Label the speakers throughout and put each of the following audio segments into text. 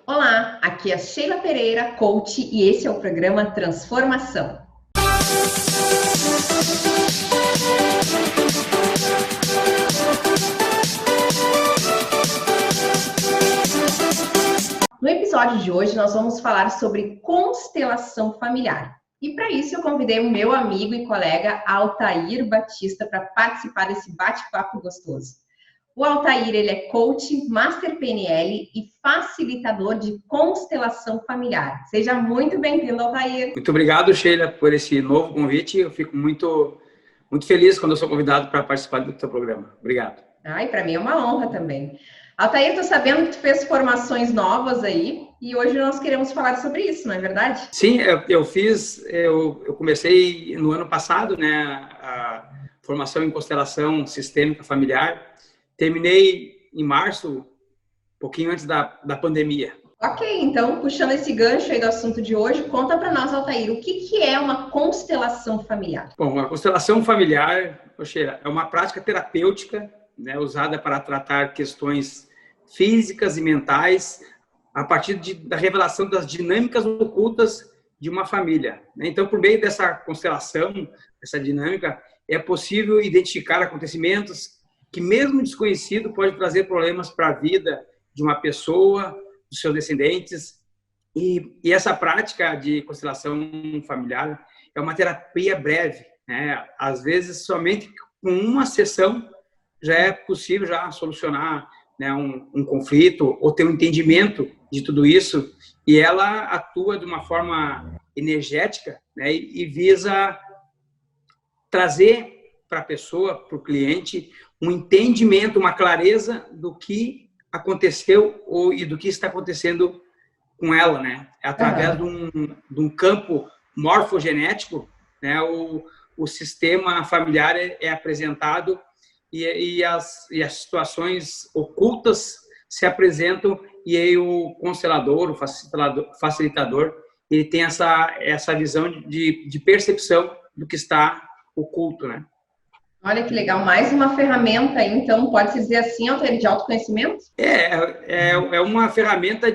Speaker 1: Olá, aqui é Sheila Pereira, coach, e esse é o programa Transformação. No episódio de hoje, nós vamos falar sobre constelação familiar. E para isso, eu convidei o meu amigo e colega Altair Batista para participar desse bate-papo gostoso. O Altair, ele é coach, master PNL e facilitador de constelação familiar. Seja muito bem-vindo, Altair.
Speaker 2: Muito obrigado, Sheila, por esse novo convite. Eu fico muito feliz quando eu sou convidado para participar do teu programa. Obrigado.
Speaker 1: E para mim é uma honra também. Altair, estou sabendo que tu fez formações novas aí e hoje nós queremos falar sobre isso, não é verdade?
Speaker 2: Sim, eu comecei no ano passado, né, a formação em constelação sistêmica familiar. Terminei em março, um pouquinho antes da pandemia.
Speaker 1: Ok, então, puxando esse gancho aí do assunto de hoje, conta para nós, Altair, o que é uma constelação familiar?
Speaker 2: Bom, a constelação familiar, Sheila, é uma prática terapêutica, né, usada para tratar questões físicas e mentais a partir da revelação das dinâmicas ocultas de uma família. Então, por meio dessa constelação, essa dinâmica, é possível identificar acontecimentos que, mesmo desconhecido, pode trazer problemas para a vida de uma pessoa, dos seus descendentes. E essa prática de constelação familiar é uma terapia breve, né? Às vezes, somente com uma sessão já é possível já solucionar, né, um conflito ou ter um entendimento de tudo isso. E ela atua de uma forma energética, né, e visa trazer para a pessoa, para o cliente, um entendimento, uma clareza do que aconteceu e do que está acontecendo com ela, né? Através de um campo morfogenético, né? O sistema familiar é apresentado e as situações ocultas se apresentam, e aí o constelador, o facilitador, ele tem essa visão de percepção do que está oculto, né?
Speaker 1: Olha que legal, mais uma ferramenta aí, então, pode-se dizer assim, Altair, de autoconhecimento?
Speaker 2: É uma ferramenta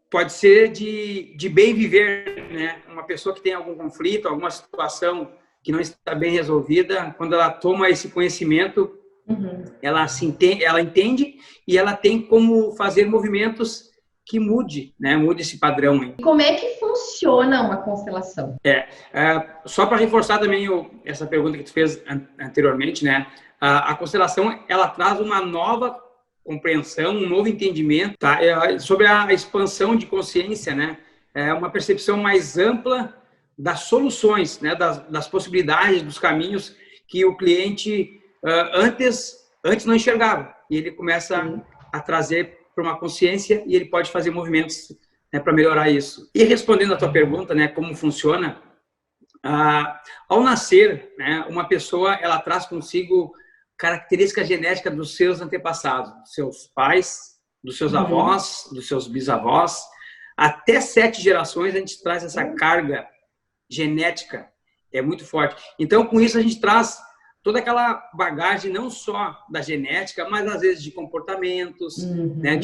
Speaker 2: pode ser de bem viver, né? Uma pessoa que tem algum conflito, alguma situação que não está bem resolvida, quando ela toma esse conhecimento, ela entende e ela tem como fazer movimentos que mude esse padrão.
Speaker 1: E como é que funciona uma constelação?
Speaker 2: Só para reforçar também essa pergunta que tu fez anteriormente, né? A constelação, ela traz uma nova compreensão, um novo entendimento, tá? Sobre a expansão de consciência, né? É uma percepção mais ampla das soluções, né? Das possibilidades, dos caminhos que o cliente antes não enxergava. E ele começa a trazer para uma consciência e ele pode fazer movimentos, né, para melhorar isso. E respondendo a tua pergunta, né, como funciona, ao nascer, né, uma pessoa ela traz consigo características genéticas dos seus antepassados, dos seus pais, dos seus avós, dos seus bisavós. Até 7 gerações a gente traz essa carga genética, é muito forte. Então, com isso, a gente traz toda aquela bagagem, não só da genética, mas às vezes de comportamentos, né,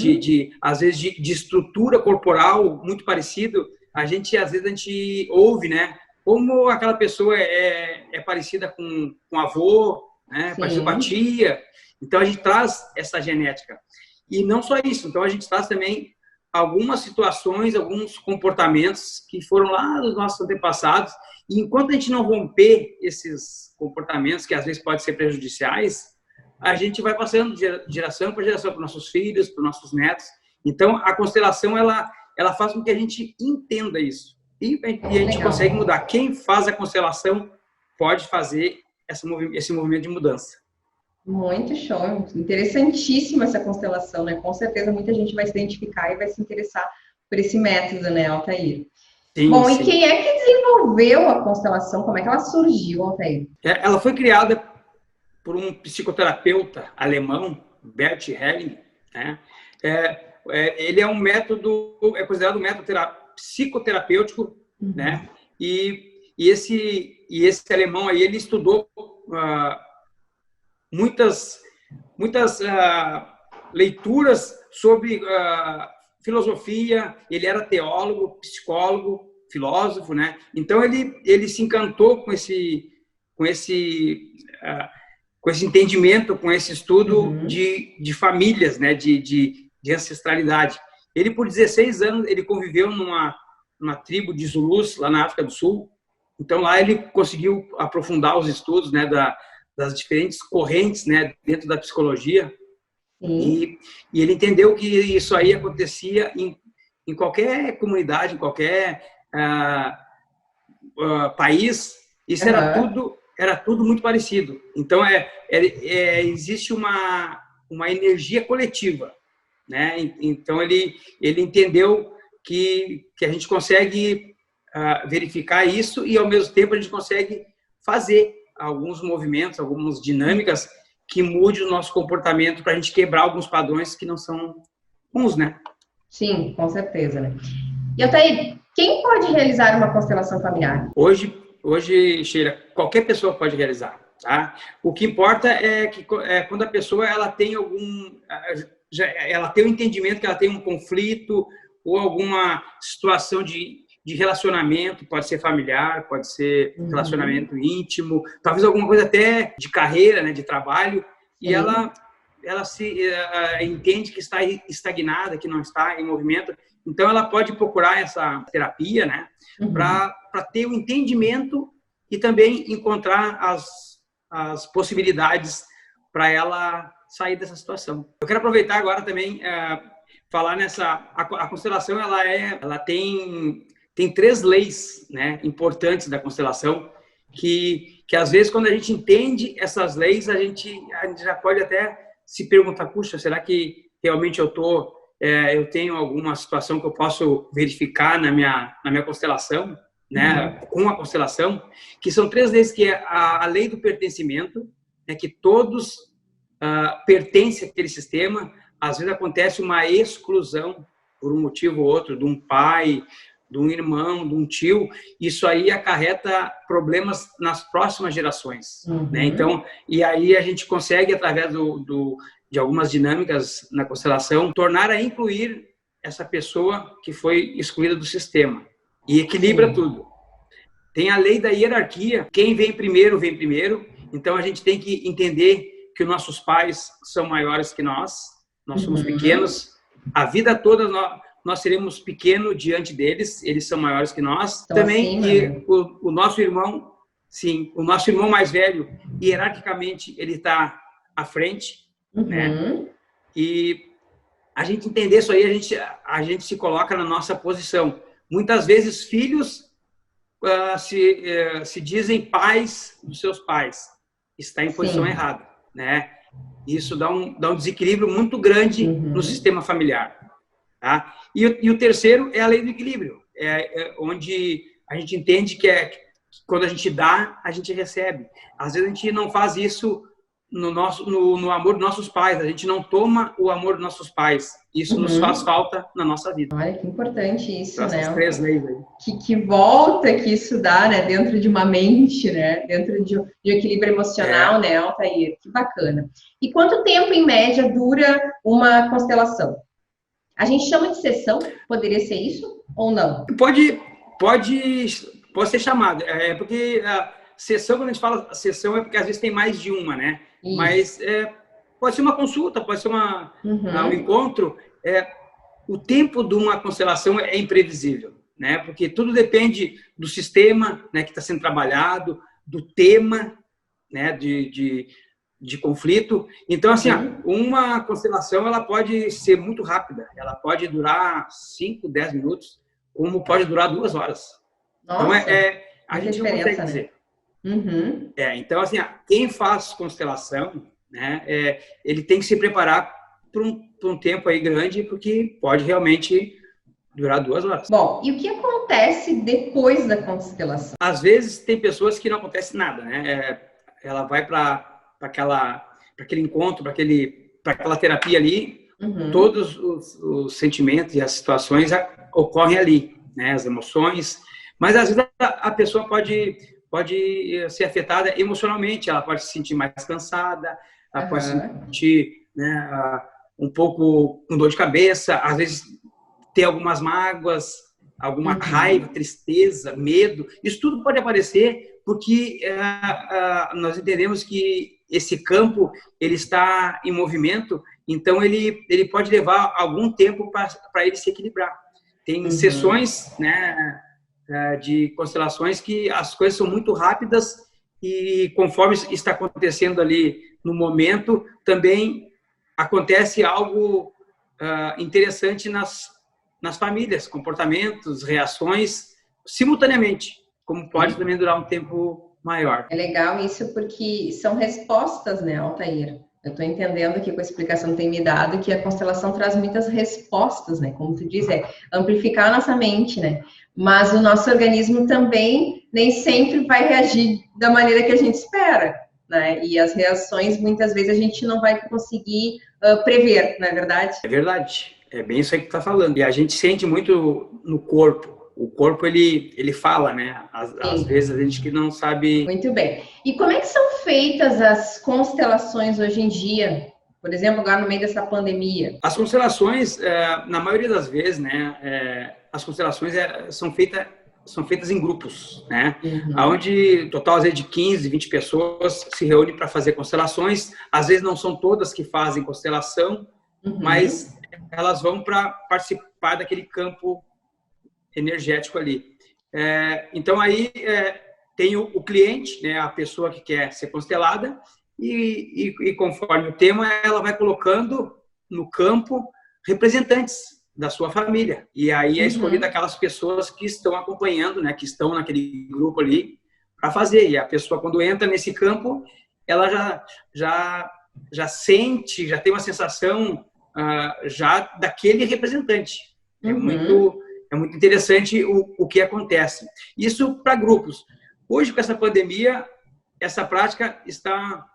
Speaker 2: às vezes de estrutura corporal muito parecido. Às vezes a gente ouve, né, como aquela pessoa é parecida com o avô, né, parecido com a tia. Então a gente traz essa genética. E não só isso, então a gente traz também algumas situações, alguns comportamentos que foram lá dos nossos antepassados. E enquanto a gente não romper esses comportamentos, que às vezes podem ser prejudiciais, a gente vai passando de geração para geração, para nossos filhos, para nossos netos. Então, a constelação, ela faz com que a gente entenda isso. E a gente consegue mudar. Quem faz a constelação pode fazer esse movimento de mudança.
Speaker 1: Muito show. Interessantíssima essa constelação, né? Com certeza muita gente vai se identificar e vai se interessar por esse método, né, Altair?
Speaker 2: Sim,
Speaker 1: bom,
Speaker 2: sim.
Speaker 1: E quem é que desenvolveu a constelação? Como é que ela surgiu, Altair?
Speaker 2: Ela foi criada por um psicoterapeuta alemão, Bert Helling, né? Ele é um método, é considerado um método psicoterapêutico, né? E esse alemão aí, ele estudou muitas leituras sobre filosofia, ele era teólogo, psicólogo, filósofo, né? Então ele se encantou com esse entendimento, com esse estudo de famílias, né? De ancestralidade. Ele, por 16 anos, ele conviveu numa tribo de Zulus, lá na África do Sul. Então, lá ele conseguiu aprofundar os estudos, né, das diferentes correntes, né, dentro da psicologia. E ele entendeu que isso aí acontecia em qualquer comunidade, em qualquer país. Isso era tudo muito parecido. Então, existe uma energia coletiva, né? Então, ele entendeu que a gente consegue verificar isso e, ao mesmo tempo, a gente consegue fazer alguns movimentos, algumas dinâmicas que mude o nosso comportamento para a gente quebrar alguns padrões que não são bons, né?
Speaker 1: Sim, com certeza, né? E Altair, quem pode realizar uma constelação familiar?
Speaker 2: Hoje, Sheila, qualquer pessoa pode realizar, tá? O que importa é que quando a pessoa ela tem ela tem o entendimento que ela tem um conflito ou alguma situação de relacionamento, pode ser familiar, pode ser relacionamento íntimo, talvez alguma coisa até de carreira, né, de trabalho, e ela se entende que está estagnada, que não está em movimento, então ela pode procurar essa terapia, né, para ter o entendimento e também encontrar as possibilidades para ela sair dessa situação. Eu quero aproveitar agora também falar a constelação, ela tem 3 leis, né, importantes da constelação, que às vezes quando a gente entende essas leis, a gente já pode até se perguntar, puxa, será que realmente eu tenho alguma situação que eu posso verificar na minha constelação, né, com a constelação, que são 3 leis, que é a lei do pertencimento, né, que todos pertencem àquele sistema. Às vezes acontece uma exclusão por um motivo ou outro, de um pai, de um irmão, de um tio, isso aí acarreta problemas nas próximas gerações, né? Então, e aí a gente consegue, através de algumas dinâmicas na constelação, tornar a incluir essa pessoa que foi excluída do sistema e equilibra tudo. Tem a lei da hierarquia, quem vem primeiro, então a gente tem que entender que os nossos pais são maiores que nós somos pequenos, a vida toda nós seremos pequenos diante deles, eles são maiores que nós. Então, também assim, o nosso irmão, sim, o nosso irmão mais velho, hierarquicamente, ele está à frente, né? E a gente entender isso aí, a gente se coloca na nossa posição. Muitas vezes, filhos se dizem pais dos seus pais. Está em posição errada, né? Isso dá um desequilíbrio muito grande no sistema familiar. Tá? E o terceiro é a lei do equilíbrio, onde a gente entende que quando a gente dá, a gente recebe. Às vezes a gente não faz isso no amor dos nossos pais, a gente não toma o amor dos nossos pais. Isso nos faz falta na nossa vida.
Speaker 1: Olha, que importante isso,
Speaker 2: então,
Speaker 1: né?
Speaker 2: Essas 3 leis aí.
Speaker 1: Que volta que isso dá, né? Dentro de uma mente, né? Dentro de um equilíbrio emocional, né, Altair? Que bacana. E quanto tempo, em média, dura uma constelação? A gente chama de sessão? Poderia ser isso ou não?
Speaker 2: Pode ser chamado. Porque a sessão, quando a gente fala sessão, é porque às vezes tem mais de uma, né? Isso. Mas pode ser uma consulta, pode ser um encontro. O tempo de uma constelação é imprevisível, né? Porque tudo depende do sistema, né, que está sendo trabalhado, do tema, né, de conflito. Então, assim, uma constelação ela pode ser muito rápida, ela pode durar 5, 10 minutos, como pode durar 2 horas. Nossa, então, a gente não consegue dizer. Então, assim, quem faz constelação, né, ele tem que se preparar para um tempo aí grande, porque pode realmente durar 2 horas.
Speaker 1: Bom, e o que acontece depois da constelação?
Speaker 2: Às vezes, tem pessoas que não acontece nada, né? Ela vai para aquele encontro, para aquela terapia ali, todos os sentimentos e as situações ocorrem ali, né? As emoções, mas às vezes a pessoa pode ser afetada emocionalmente, ela pode se sentir mais cansada, ela pode sentir, né, um pouco com dor de cabeça, às vezes ter algumas mágoas, alguma raiva, tristeza, medo. Isso tudo pode aparecer porque nós entendemos que esse campo ele está em movimento, então ele pode levar algum tempo para ele se equilibrar. Tem sessões, né, de constelações que as coisas são muito rápidas e conforme está acontecendo ali no momento, também acontece algo interessante nas famílias, comportamentos, reações, simultaneamente, como pode também durar um tempo maior.
Speaker 1: É legal isso porque são respostas, né, Altair? Eu estou entendendo aqui com a explicação que tem me dado que a constelação traz muitas respostas, né? Como tu diz, é amplificar a nossa mente, né? Mas o nosso organismo também nem sempre vai reagir da maneira que a gente espera, né? E as reações, muitas vezes, a gente não vai conseguir prever, não é verdade?
Speaker 2: É verdade. É bem isso aí que tu tá falando. E a gente sente muito no corpo. O corpo, ele fala, né? Às vezes a gente que não sabe...
Speaker 1: Muito bem. E como é que são feitas as constelações hoje em dia? Por exemplo, agora no meio dessa pandemia.
Speaker 2: As constelações, na maioria das vezes, né? As constelações são feitas em grupos, né? Onde total às vezes de 15, 20 pessoas se reúnem para fazer constelações. Às vezes não são todas que fazem constelação, mas elas vão para participar daquele campo energético ali. Então aí tem o cliente, né, a pessoa que quer ser constelada e conforme o tema ela vai colocando no campo representantes da sua família e aí é escolhida aquelas pessoas que estão acompanhando, né, que estão naquele grupo ali para fazer. E a pessoa quando entra nesse campo ela já sente, já tem uma sensação já daquele representante. É muito interessante o que acontece. Isso para grupos. Hoje, com essa pandemia, essa prática está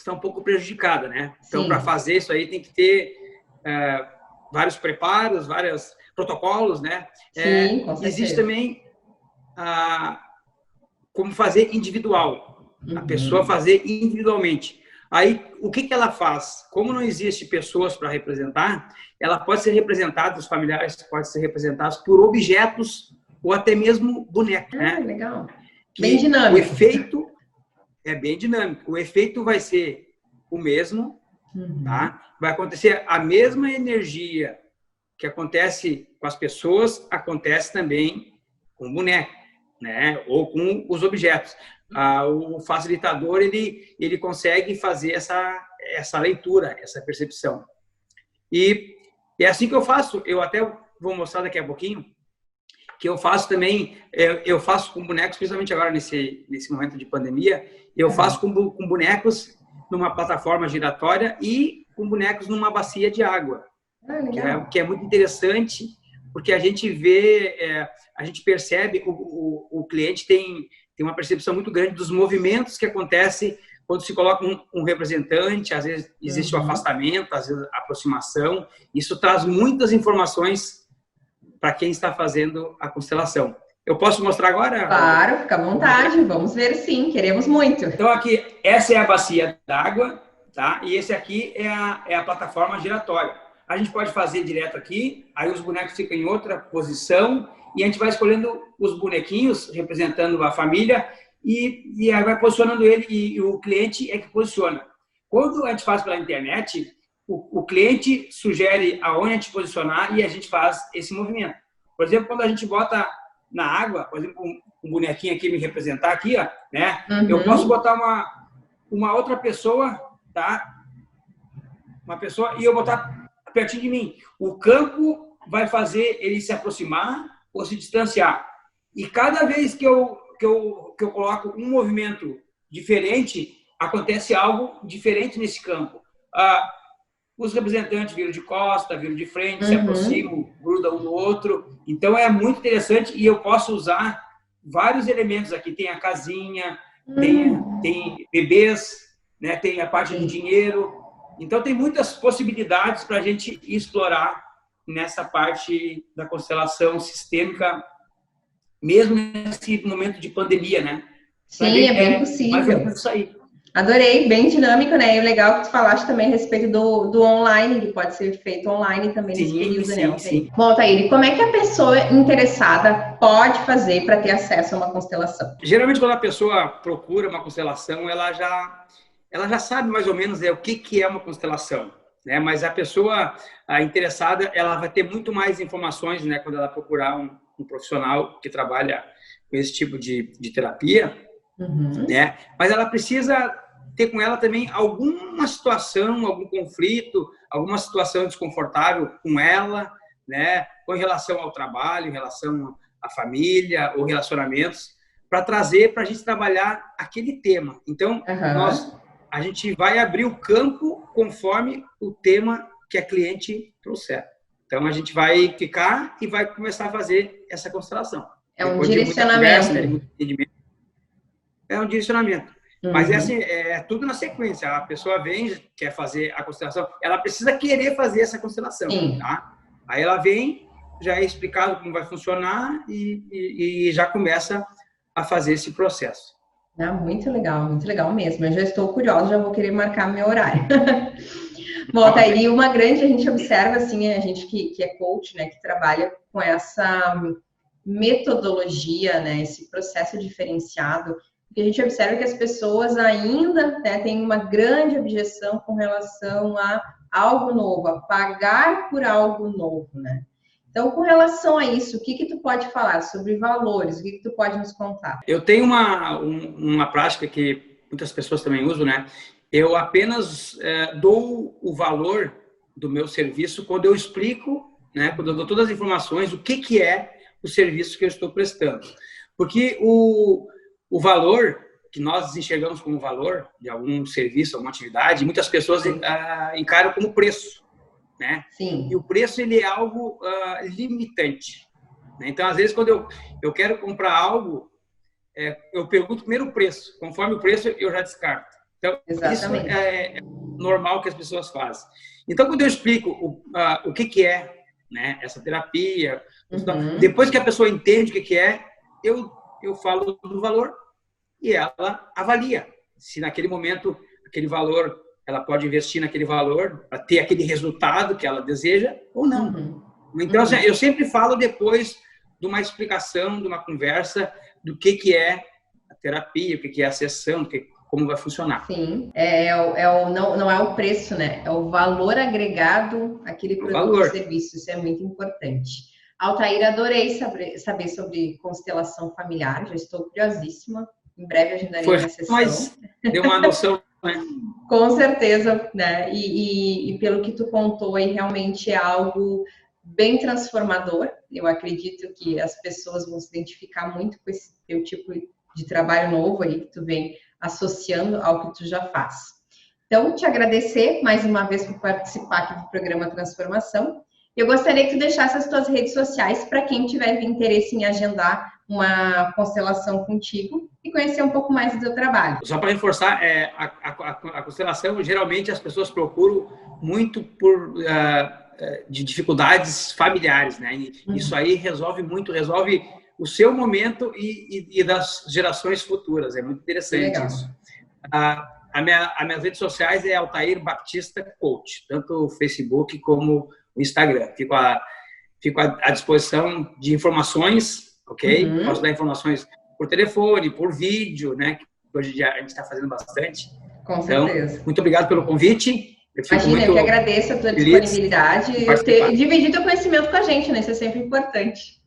Speaker 2: um pouco prejudicada, né? Então, para fazer isso aí, tem que ter vários preparos, vários protocolos, né?
Speaker 1: Sim, com certeza.
Speaker 2: Existe também como fazer individual. A pessoa fazer individualmente. Aí, o que ela faz? Como não existe pessoas para representar, ela pode ser representada, os familiares podem ser representados por objetos ou até mesmo bonecos. Né?
Speaker 1: Legal. Bem dinâmico.
Speaker 2: O efeito é bem dinâmico. O efeito vai ser o mesmo, tá? Vai acontecer a mesma energia que acontece com as pessoas, acontece também com o boneco, né? Ou com os objetos. O facilitador ele consegue fazer essa leitura, essa percepção. E é assim que eu faço. Eu até vou mostrar daqui a pouquinho que eu faço também. Eu faço com bonecos, principalmente agora nesse momento de pandemia. Eu faço com bonecos numa plataforma giratória e com bonecos numa bacia de água, que é muito interessante, porque a gente vê, a gente percebe, o cliente tem uma percepção muito grande dos movimentos que acontecem quando se coloca um representante, às vezes existe o afastamento, às vezes a aproximação. Isso traz muitas informações para quem está fazendo a constelação. Eu posso mostrar agora?
Speaker 1: Claro, fica à vontade. Vamos ver sim, queremos muito.
Speaker 2: Então aqui, essa é a bacia d'água, tá? E esse aqui é a plataforma giratória. A gente pode fazer direto aqui, aí os bonecos ficam em outra posição, e a gente vai escolhendo os bonequinhos representando a família e aí vai posicionando ele e o cliente é que posiciona. Quando a gente faz pela internet, o cliente sugere aonde a gente posicionar e a gente faz esse movimento. Por exemplo, quando a gente bota na água, por exemplo, um bonequinho aqui me representar aqui, ó, né? Eu posso botar uma outra pessoa, tá? Uma pessoa e eu botar pertinho de mim. O campo vai fazer ele se aproximar ou se distanciar. E cada vez que eu coloco um movimento diferente, acontece algo diferente nesse campo. Os representantes viram de costa, viram de frente, se aproximam, grudam um no outro. Então, é muito interessante e eu posso usar vários elementos aqui. Tem a casinha, tem bebês, né? Tem a parte de dinheiro. Então, tem muitas possibilidades para a gente explorar nessa parte da constelação sistêmica, mesmo nesse momento de pandemia, né?
Speaker 1: Sim, é bem possível.
Speaker 2: Mas é isso aí.
Speaker 1: Adorei, bem dinâmico, né? E o legal que tu falaste também a respeito do online, que pode ser feito online também nesse período, né, Altair?
Speaker 2: Sim.
Speaker 1: Bom, Altair, como é que a pessoa interessada pode fazer para ter acesso a uma constelação?
Speaker 2: Geralmente, quando a pessoa procura uma constelação, ela já sabe mais ou menos o que é uma constelação, né? Mas a pessoa interessada, ela vai ter muito mais informações, né, quando ela procurar um profissional que trabalha com esse tipo de terapia, né? Mas ela precisa ter com ela também alguma situação, algum conflito, alguma situação desconfortável com ela, né? Com relação ao trabalho, em relação à família ou relacionamentos, para trazer para a gente trabalhar aquele tema. Então, a gente vai abrir o campo conforme o tema que a cliente trouxer. Então, a gente vai ficar e vai começar a fazer essa constelação.
Speaker 1: É um direcionamento.
Speaker 2: É um direcionamento. Mas é tudo na sequência. A pessoa vem, quer fazer a constelação, ela precisa querer fazer essa constelação. Tá? Aí ela vem, já é explicado como vai funcionar e já começa a fazer esse processo.
Speaker 1: Muito legal mesmo. Eu já estou curiosa, já vou querer marcar meu horário. Bom, Altair, a gente observa, assim, a gente que é coach, né, que trabalha com essa metodologia, né, esse processo diferenciado, que a gente observa que as pessoas ainda, né, têm uma grande objeção com relação a algo novo, a pagar por algo novo, né? Então, com relação a isso, o que tu pode falar sobre valores? O que tu pode nos contar?
Speaker 2: Eu tenho uma prática que muitas pessoas também usam, né? Eu apenas dou o valor do meu serviço quando eu explico, né? Quando eu dou todas as informações, o que é o serviço que eu estou prestando. Porque o valor que nós enxergamos como valor de algum serviço, alguma atividade, muitas pessoas encaram como preço, né?
Speaker 1: Sim.
Speaker 2: E o preço, ele é algo limitante, né? Então, às vezes, quando eu quero comprar algo, eu pergunto primeiro o preço. Conforme o preço, eu já descarto. Então,
Speaker 1: exatamente,
Speaker 2: isso é normal que as pessoas fazem. Então, quando eu explico o que é, né, essa terapia, depois que a pessoa entende o que é, eu falo do valor e ela avalia se naquele momento aquele valor, ela pode investir naquele valor para ter aquele resultado que ela deseja ou não. Então, assim, eu sempre falo depois de uma explicação, de uma conversa do que é a terapia, o que é a sessão, como vai funcionar.
Speaker 1: Sim, não é o preço, né? É o valor agregado àquele produto ou serviço. Isso é muito importante. Altair, adorei saber sobre constelação familiar. Já estou curiosíssima. Em breve agendarei uma sessão.
Speaker 2: Mas deu uma noção, né?
Speaker 1: Com certeza, né? E pelo que tu contou aí, realmente é algo bem transformador. Eu acredito que as pessoas vão se identificar muito com esse teu tipo de trabalho novo aí que tu vem associando ao que tu já faz. Então, te agradecer mais uma vez por participar aqui do programa Transformação. Eu gostaria que tu deixasse as tuas redes sociais para quem tiver interesse em agendar uma constelação contigo e conhecer um pouco mais do teu trabalho.
Speaker 2: Só para reforçar, a constelação, geralmente as pessoas procuram muito de dificuldades familiares, né? Isso aí resolve o seu momento e das gerações futuras. É muito interessante isso. As minhas redes sociais é Altair Baptista Coach, tanto o Facebook como o Instagram. Fico à disposição de informações, ok? Posso dar informações por telefone, por vídeo, né? Que hoje em dia a gente está fazendo bastante.
Speaker 1: Com certeza.
Speaker 2: Muito obrigado pelo convite.
Speaker 1: Imagina, eu que agradeço a tua disponibilidade e ter dividido teu conhecimento com a gente, né? Isso é sempre importante.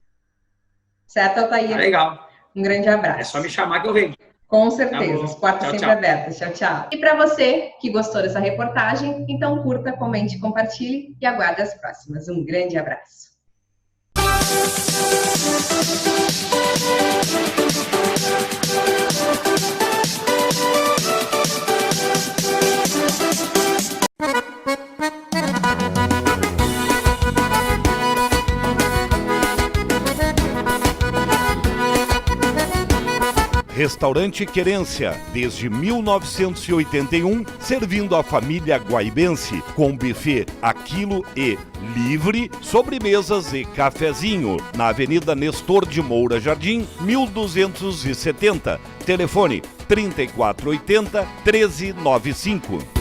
Speaker 1: Certo, Altair?
Speaker 2: Legal.
Speaker 1: Um grande abraço.
Speaker 2: É só me chamar que eu venho.
Speaker 1: Com certeza, as portas sempre abertas. Tchau, tchau. E para você que gostou dessa reportagem, então curta, comente, compartilhe e aguarde as próximas. Um grande abraço.
Speaker 3: Restaurante Querência, desde 1981, servindo a família guaibense, com buffet a quilo e livre, sobremesas e cafezinho, na Avenida Nestor de Moura Jardim, 1270. Telefone 3480 1395.